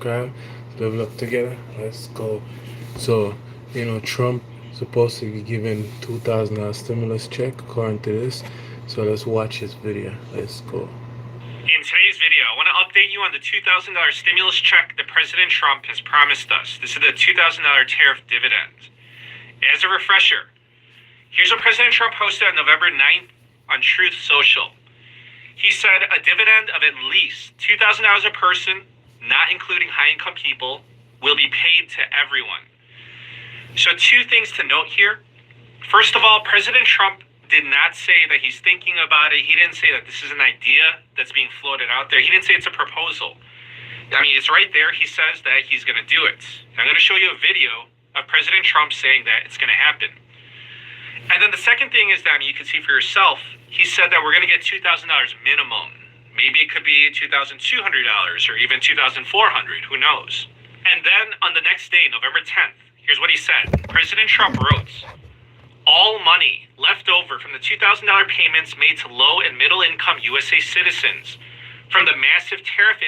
subscribe. Level up together. Let's go. So, Trump supposed to be giving $2,000 stimulus check according to this. So let's watch this video. Let's go. In today's video, I want to update you on the $2,000 stimulus check that President Trump has promised us. This is the $2,000 tariff dividend. As a refresher, here's what President Trump posted on November 9th on Truth Social. He said a dividend of at least $2,000 a person, not including high-income people, will be paid to everyone. So two things to note here. First of all, President Trump did not say that he's thinking about it. He didn't say that this is an idea that's being floated out there. He didn't say it's a proposal. I mean, it's right there. He says that he's going to do it. I'm going to show you a video of President Trump saying that it's going to happen. And then the second thing is that, you can see for yourself, he said that we're going to get $2,000 minimum. Maybe it could be $2,200 or even $2,400. Who knows? And then on the next day, November 10th, here's what he said. President Trump wrote, all money left over from the $2,000 payments made to low and middle income USA citizens from the massive tariff.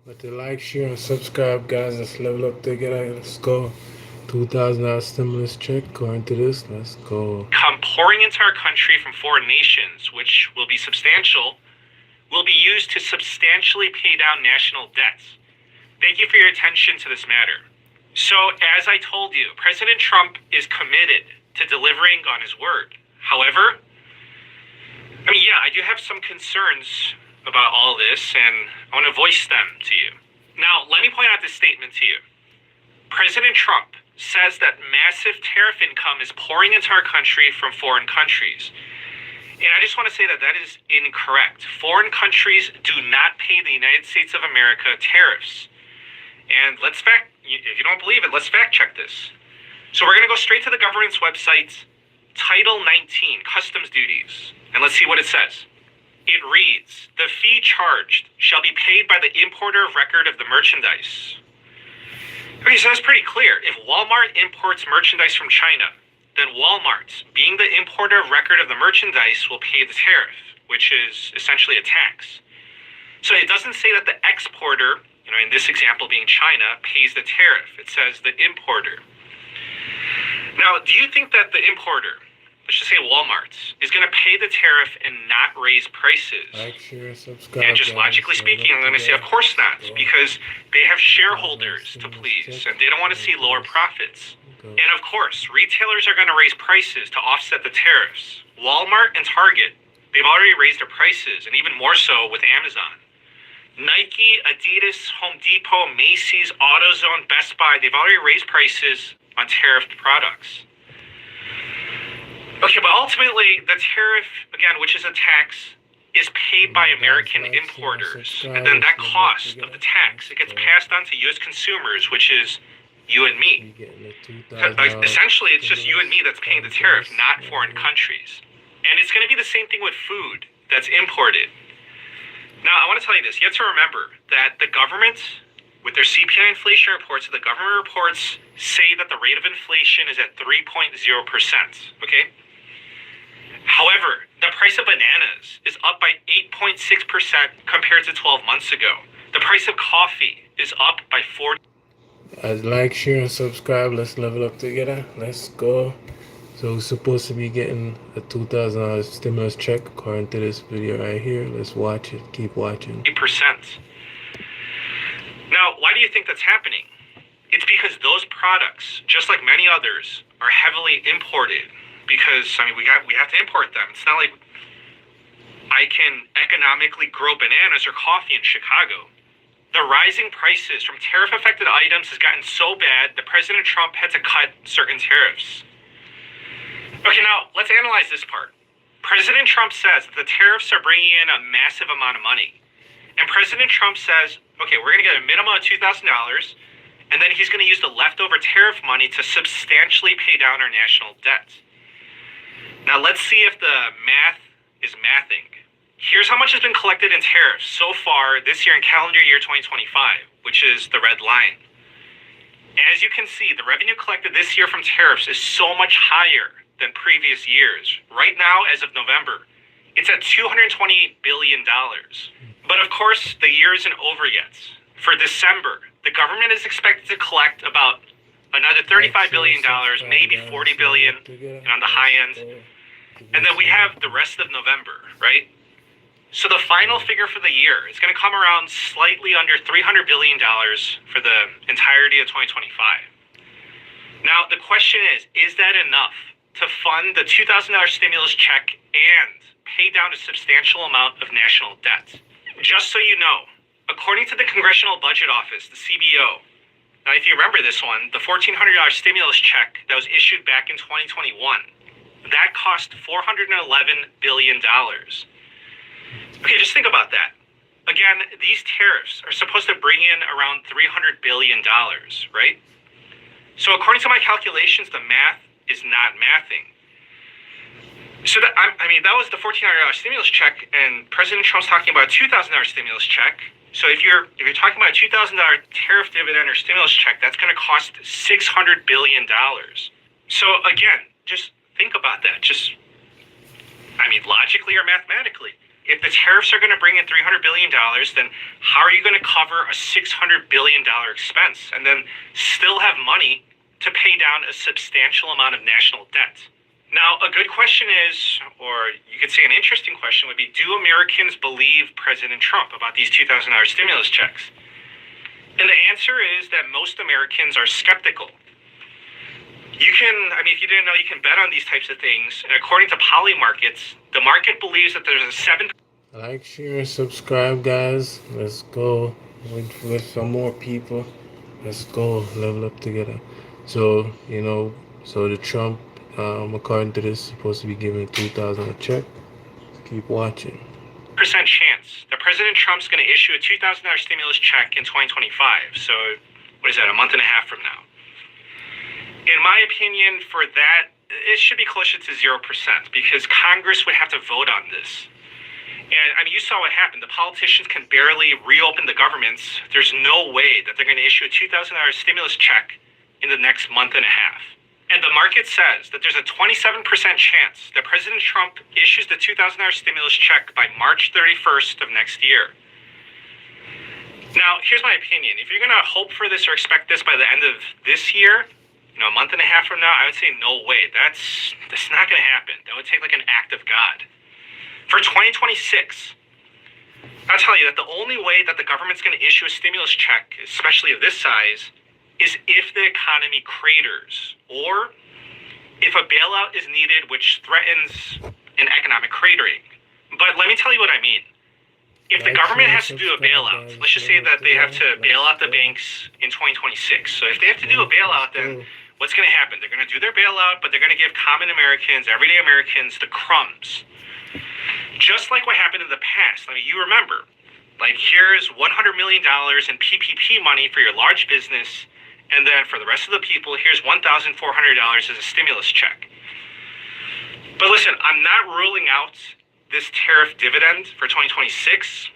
But to like, share, and subscribe, guys. Let's level up together. Let's go. $2,000 stimulus check according to this. Let's go. Come pouring into our country from foreign nations, which will be substantial, will be used to substantially pay down national debts. Thank you for your attention to this matter. So, as I told you, President Trump is committed to delivering on his word. However, I do have some concerns about all this, and I want to voice them to you. Now, let me point out this statement to you. President Trump says that massive tariff income is pouring into our country from foreign countries. And I just want to say that that is incorrect. Foreign countries do not pay the United States of America tariffs. And if you don't believe it, let's fact check this. So we're going to go straight to the government's website, Title 19, Customs Duties. And let's see what it says. It reads, the fee charged shall be paid by the importer of record of the merchandise. Okay, so that's pretty clear. If Walmart imports merchandise from China, then Walmart, being the importer of record of the merchandise, will pay the tariff, which is essentially a tax. So it doesn't say that the exporter, in this example being China, pays the tariff. It says the importer. Now, do you think that the importer, let's just say Walmart, is going to pay the tariff and not raise prices? Like, share, subscribe. And just logically speaking, I'm going to say, of course not, because they have shareholders to please, and they don't want to see lower profits. And of course, retailers are going to raise prices to offset the tariffs. Walmart and Target, they've already raised their prices, and even more so with Amazon. Nike, Adidas, Home Depot, Macy's, AutoZone, Best Buy, they've already raised prices on tariffed products. Okay, but ultimately, the tariff, again, which is a tax, is paid by American importers. And then that cost of the tax, it gets passed on to U.S. consumers, which is you and me. Essentially, it's just you and me that's paying the tariff, not foreign countries. And it's going to be the same thing with food that's imported. Now, I want to tell you this. You have to remember that the government, with their CPI inflation reports, the government reports say that the rate of inflation is at 3.0%, okay? However, the price of bananas is up by 8.6% compared to 12 months ago. The price of coffee is up by 40%. Like, share, and subscribe. Let's level up together. Let's go. So we're supposed to be getting a $2,000 stimulus check according to this video right here. Let's watch it. Keep watching. 8%. Now, why do you think that's happening? It's because those products, just like many others, are heavily imported. Because, we have to import them. It's not like I can economically grow bananas or coffee in Chicago. The rising prices from tariff-affected items has gotten so bad that President Trump had to cut certain tariffs. Okay, now, let's analyze this part. President Trump says that the tariffs are bringing in a massive amount of money. And President Trump says, okay, we're going to get a minimum of $2,000, and then he's going to use the leftover tariff money to substantially pay down our national debt. Now, let's see if the math is mathing. Here's how much has been collected in tariffs so far this year in calendar year 2025, which is the red line. As you can see, the revenue collected this year from tariffs is so much higher than previous years. Right now, as of November, it's at $228 billion. But of course, the year isn't over yet. For December, The government is expected to collect about another $35 billion, maybe $40 billion, and on the high end. And then we have the rest of November, right? So the final figure for the year is going to come around slightly under $300 billion for the entirety of 2025. Now, the question is that enough to fund the $2,000 stimulus check and pay down a substantial amount of national debt? Just so you know, according to the Congressional Budget Office, the CBO, now if you remember this one, the $1,400 stimulus check that was issued back in 2021, that cost $411 billion. Okay, just think about that. Again, these tariffs are supposed to bring in around $300 billion, right? So according to my calculations, the math is not mathing. So that that was the $1,400 stimulus check, and President Trump's talking about a $2,000 stimulus check. So if you're talking about a $2,000 tariff dividend or stimulus check, that's going to cost $600 billion. So again, just think about that. Logically or mathematically, if the tariffs are going to bring in $300 billion, then how are you going to cover a $600 billion expense and then still have money to pay down a substantial amount of national debt? Now, a good question is, or you could say an interesting question would be, do Americans believe President Trump about these $2,000 stimulus checks? And the answer is that most Americans are skeptical. You can, if you didn't know, you can bet on these types of things. And according to Poly Markets, the market believes that there's a 7... Like, share, and subscribe, guys. Let's go with some more people. Let's go level up together. So, the Trump, according to this, supposed to be giving $2,000 a check. Keep watching. Percent chance that President Trump's going to issue a $2,000 stimulus check in 2025. So, what is that, a month and a half from now? In my opinion, for that, it should be closer to 0% because Congress would have to vote on this. And you saw what happened. The politicians can barely reopen the governments. There's no way that they're going to issue a $2,000 stimulus check in the next month and a half. And the market says that there's a 27% chance that President Trump issues the $2,000 stimulus check by March 31st of next year. Now, here's my opinion. If you're going to hope for this or expect this by the end of this year, a month and a half from now, I would say no way. That's not going to happen. That would take like an act of God. For 2026, I'll tell you that the only way that the government's going to issue a stimulus check, especially of this size, is if the economy craters or if a bailout is needed which threatens an economic cratering. But let me tell you what I mean. If the government has to do a bailout, let's just say that they have to bail out the banks in 2026. So if they have to do a bailout, then what's going to happen? They're going to do their bailout, but they're going to give common Americans, everyday Americans, the crumbs. Just like what happened in the past. You remember, here's $100 million in PPP money for your large business, and then for the rest of the people, here's $1,400 as a stimulus check. But listen, I'm not ruling out this tariff dividend for 2026,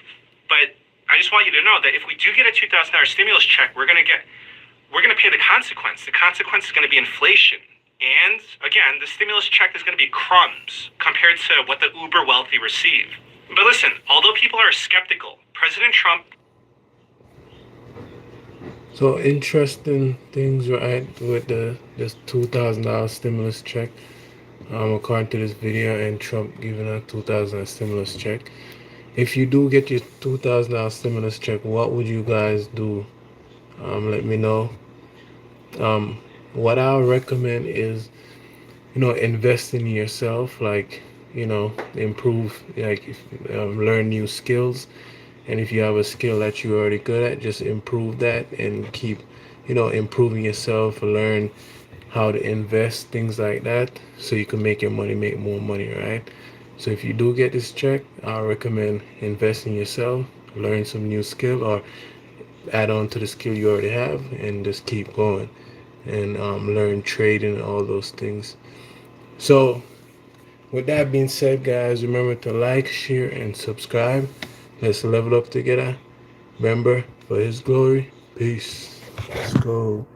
but I just want you to know that if we do get a $2,000 stimulus check, we're going to pay the consequence. The consequence is going to be inflation. And again, the stimulus check is going to be crumbs compared to what the uber wealthy receive. But listen, although people are skeptical, President Trump... So interesting things, right, with this $2,000 stimulus check. According to this video, and Trump giving a $2,000 stimulus check. If you do get your $2,000 stimulus check, what would you guys do? Let me know. What I would recommend is, invest in yourself, improve, learn new skills. And if you have a skill that you're already good at, just improve that and keep, improving yourself, learn how to invest, things like that, so you can make your money, make more money, right? So if you do get this check, I recommend invest in yourself, learn some new skill, or add on to the skill you already have, and just keep going and learn trading and all those things. So with that being said, guys, remember to like, share, and subscribe. Let's level up together. Remember, for His glory. Peace. Let's go.